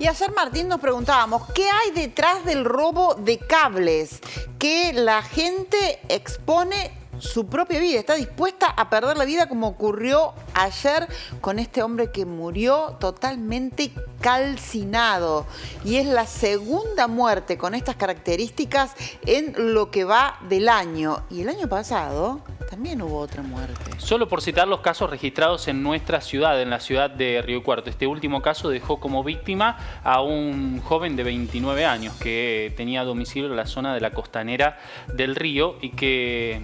Y ayer, Martín, nos preguntábamos, ¿qué hay detrás del robo de cables? Que la gente expone su propia vida, está dispuesta a perder la vida, como ocurrió ayer con este hombre que murió totalmente calcinado. Y es la segunda muerte con estas características en lo que va del año. Y el año pasado también hubo otra muerte. Solo por citar los casos registrados en nuestra ciudad, en la ciudad de Río Cuarto. Este último caso dejó como víctima a un joven de 29 años que tenía domicilio en la zona de la costanera del río y que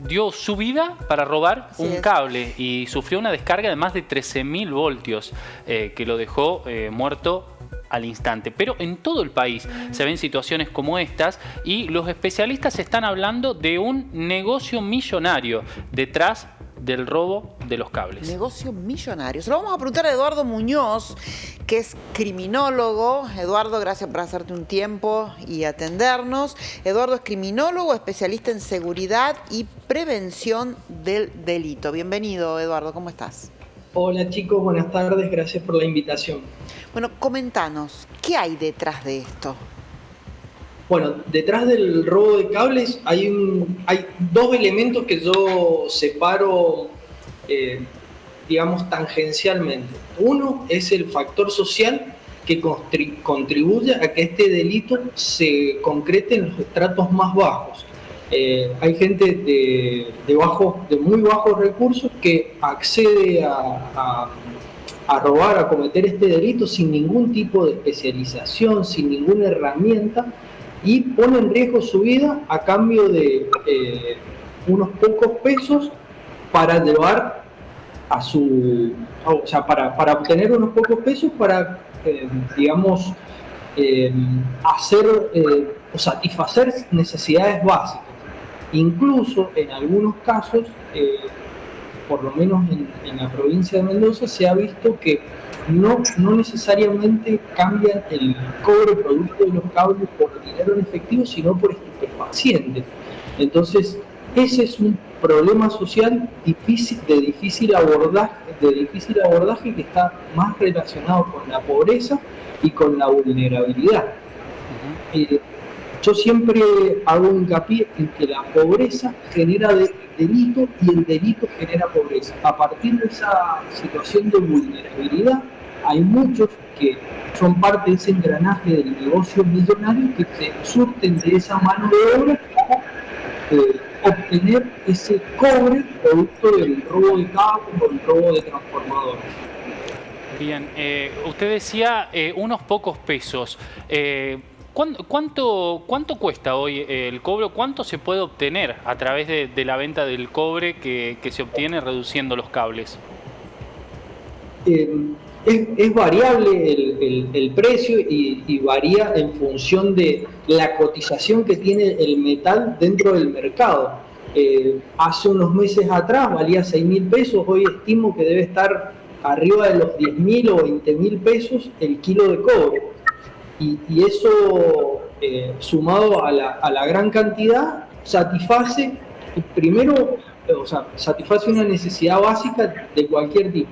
dio su vida para robar un cable y sufrió una descarga de más de 13.000 voltios que lo dejó muerto al instante. Pero en todo el país se ven situaciones como estas y los especialistas están hablando de un negocio millonario detrás del robo de los cables. Negocio millonario. Se lo vamos a preguntar a Eduardo Muñoz, que es criminólogo. Eduardo, gracias por hacerte un tiempo y atendernos. Eduardo es criminólogo, especialista en seguridad y prevención del delito. Bienvenido, Eduardo, ¿cómo estás? Hola chicos, buenas tardes, gracias por la invitación. Bueno, comentanos, ¿qué hay detrás de esto? Bueno, detrás del robo de cables hay dos elementos que yo separo, digamos, tangencialmente. Uno es el factor social que contribuye a que este delito se concrete en los estratos más bajos. Hay gente de muy bajos recursos que accede a robar, a cometer este delito sin ningún tipo de especialización, sin ninguna herramienta, y pone en riesgo su vida a cambio de unos pocos pesos para llevar a su... O sea, para obtener unos pocos pesos para, digamos, hacer o satisfacer necesidades básicas. Incluso en algunos casos, por lo menos en la provincia de Mendoza, se ha visto que no necesariamente cambian el cobre producto de los cables por dinero en efectivo, sino por estupefacientes. Entonces, ese es un problema social de difícil abordaje que está más relacionado con la pobreza y con la vulnerabilidad. Yo siempre hago hincapié en que la pobreza genera delito y el delito genera pobreza. A partir de esa situación de vulnerabilidad, hay muchos que son parte de ese engranaje del negocio millonario que se surten de esa mano de obra para obtener ese cobre producto del robo de cables o el robo de transformadores. Bien, usted decía unos pocos pesos. ¿Cuánto cuesta hoy el cobre? ¿Cuánto se puede obtener a través de la venta del cobre que se obtiene reduciendo los cables? Es variable el precio y varía en función de la cotización que tiene el metal dentro del mercado. Hace unos meses atrás valía 6.000 pesos, hoy estimo que debe estar arriba de los 10.000 o 20.000 pesos el kilo de cobre. Y eso, sumado a la gran cantidad, satisface, primero, satisface una necesidad básica de cualquier tipo.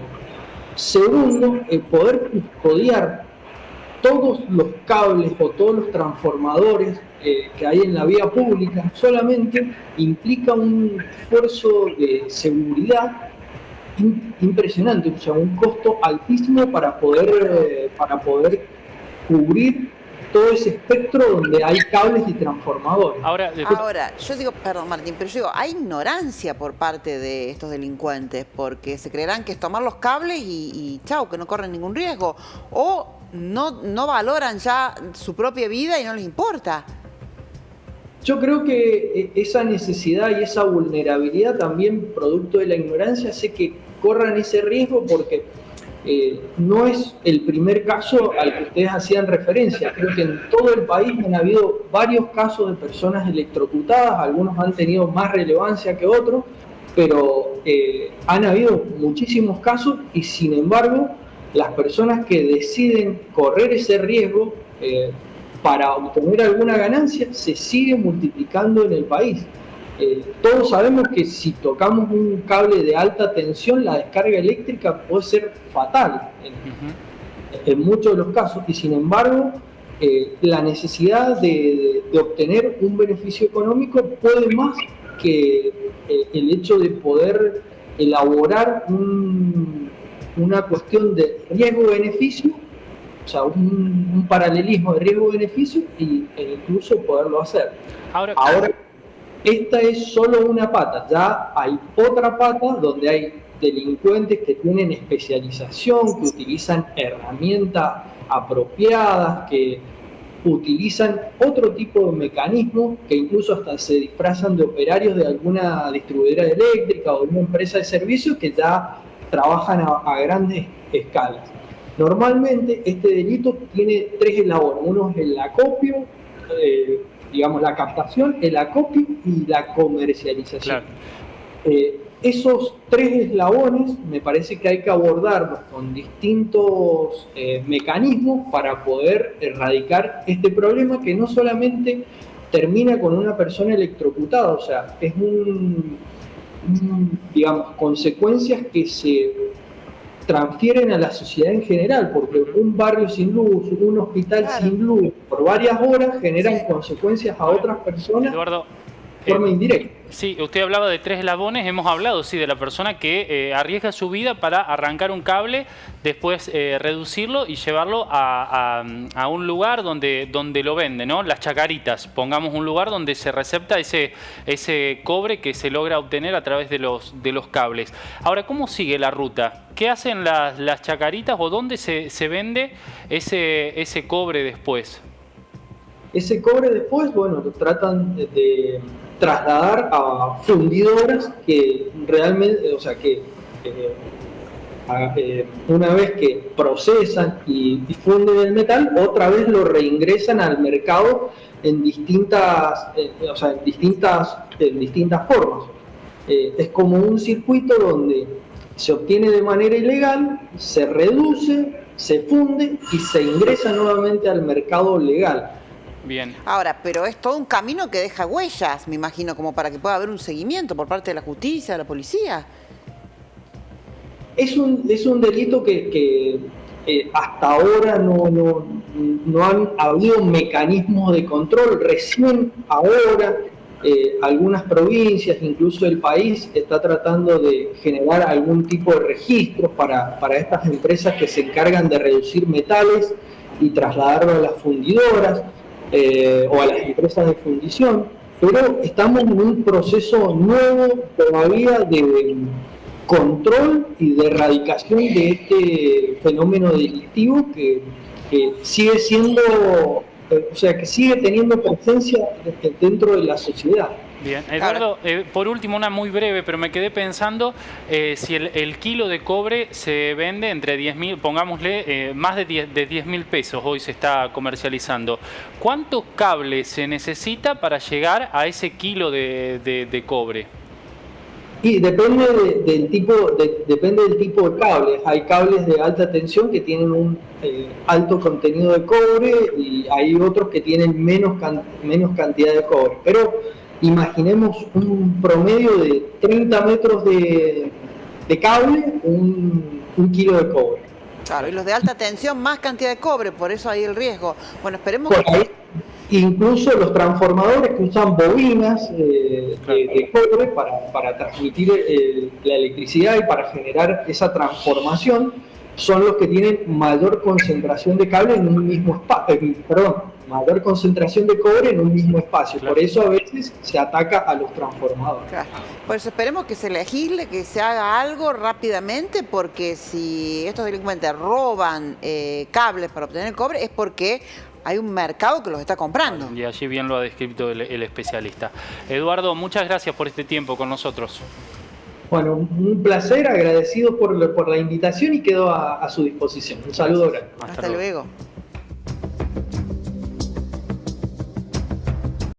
Segundo, poder custodiar todos los cables o todos los transformadores que hay en la vía pública solamente implica un esfuerzo de seguridad impresionante, o sea, un costo altísimo para poder cubrir todo ese espectro donde hay cables y transformadores. Ahora, yo digo, perdón Martín, pero yo digo, hay ignorancia por parte de estos delincuentes, porque se creerán que es tomar los cables y chau, que no corren ningún riesgo, o no valoran ya su propia vida y no les importa. Yo creo que esa necesidad y esa vulnerabilidad también producto de la ignorancia hace que corran ese riesgo porque no es el primer caso al que ustedes hacían referencia. Creo que en todo el país han habido varios casos de personas electrocutadas, algunos han tenido más relevancia que otros, pero han habido muchísimos casos y sin embargo las personas que deciden correr ese riesgo para obtener alguna ganancia se siguen multiplicando en el país. Todos sabemos que si tocamos un cable de alta tensión, la descarga eléctrica puede ser fatal. en muchos de los casos, y sin embargo la necesidad de obtener un beneficio económico puede más que el hecho de poder elaborar una cuestión de riesgo-beneficio, o sea, un paralelismo de riesgo-beneficio e incluso poderlo hacer. Ahora, esta es solo una pata, ya hay otra pata donde hay delincuentes que tienen especialización, que utilizan herramientas apropiadas, que utilizan otro tipo de mecanismos, que incluso hasta se disfrazan de operarios de alguna distribuidora eléctrica o de una empresa de servicios que ya trabajan a grandes escalas. Normalmente este delito tiene 3 eslabones, uno es el acopio, digamos la captación, el acopio y la comercialización. Claro. Esos 3 eslabones me parece que hay que abordarlos con distintos mecanismos para poder erradicar este problema, que no solamente termina con una persona electrocutada, o sea, es digamos, consecuencias que se transfieren a la sociedad en general, porque un barrio sin luz, un hospital sin luz, por varias horas generan consecuencias a otras personas. Eduardo, de forma indirecta. Sí, usted hablaba de 3 eslabones, hemos hablado, sí, de la persona que arriesga su vida para arrancar un cable, después reducirlo y llevarlo a un lugar donde lo venden, ¿no? Las chacaritas, pongamos un lugar donde se recepta ese cobre que se logra obtener a través de los cables. Ahora, ¿cómo sigue la ruta? ¿Qué hacen las chacaritas o dónde se vende ese cobre después? Ese cobre después, bueno, lo tratan de trasladar a fundidoras que realmente, o sea, que una vez que procesan y funden el metal, otra vez lo reingresan al mercado en distintas formas. Es como un circuito donde se obtiene de manera ilegal, se reduce, se funde y se ingresa nuevamente al mercado legal. Bien. Ahora, pero es todo un camino que deja huellas, me imagino, como para que pueda haber un seguimiento por parte de la justicia, de la policía. Es un delito que hasta ahora no han habido mecanismos de control. Recién ahora algunas provincias, incluso el país, está tratando de generar algún tipo de registros para estas empresas que se encargan de reducir metales y trasladarlo a las fundidoras. O a las empresas de fundición, pero estamos en un proceso nuevo todavía de control y de erradicación de este fenómeno delictivo que sigue siendo, o sea, que sigue teniendo presencia dentro de la sociedad. Bien, Eduardo, por último, una muy breve, pero me quedé pensando si el kilo de cobre se vende entre 10.000, pongámosle, más de 10.000 pesos, hoy se está comercializando. ¿Cuántos cables se necesita para llegar a ese kilo de cobre? Y depende del tipo de cables. Hay cables de alta tensión que tienen un alto contenido de cobre y hay otros que tienen menos cantidad de cobre. Pero imaginemos un promedio de 30 metros de cable, un kilo de cobre. Claro, y los de alta tensión más cantidad de cobre, por eso hay el riesgo. Bueno, esperemos que... Ahí, incluso los transformadores que usan bobinas de cobre para transmitir la electricidad y para generar esa transformación, son los que tienen mayor concentración de cable en un mismo espacio, mayor concentración de cobre en un mismo espacio. Claro. Por eso a veces se ataca a los transformadores. Claro. Por eso esperemos que se legisle, que se haga algo rápidamente, porque si estos delincuentes roban cables para obtener el cobre es porque hay un mercado que los está comprando. Y allí bien lo ha descrito el especialista. Eduardo, muchas gracias por este tiempo con nosotros. Bueno, un placer, agradecido por la invitación y quedo a su disposición. Un saludo grande. Hasta luego.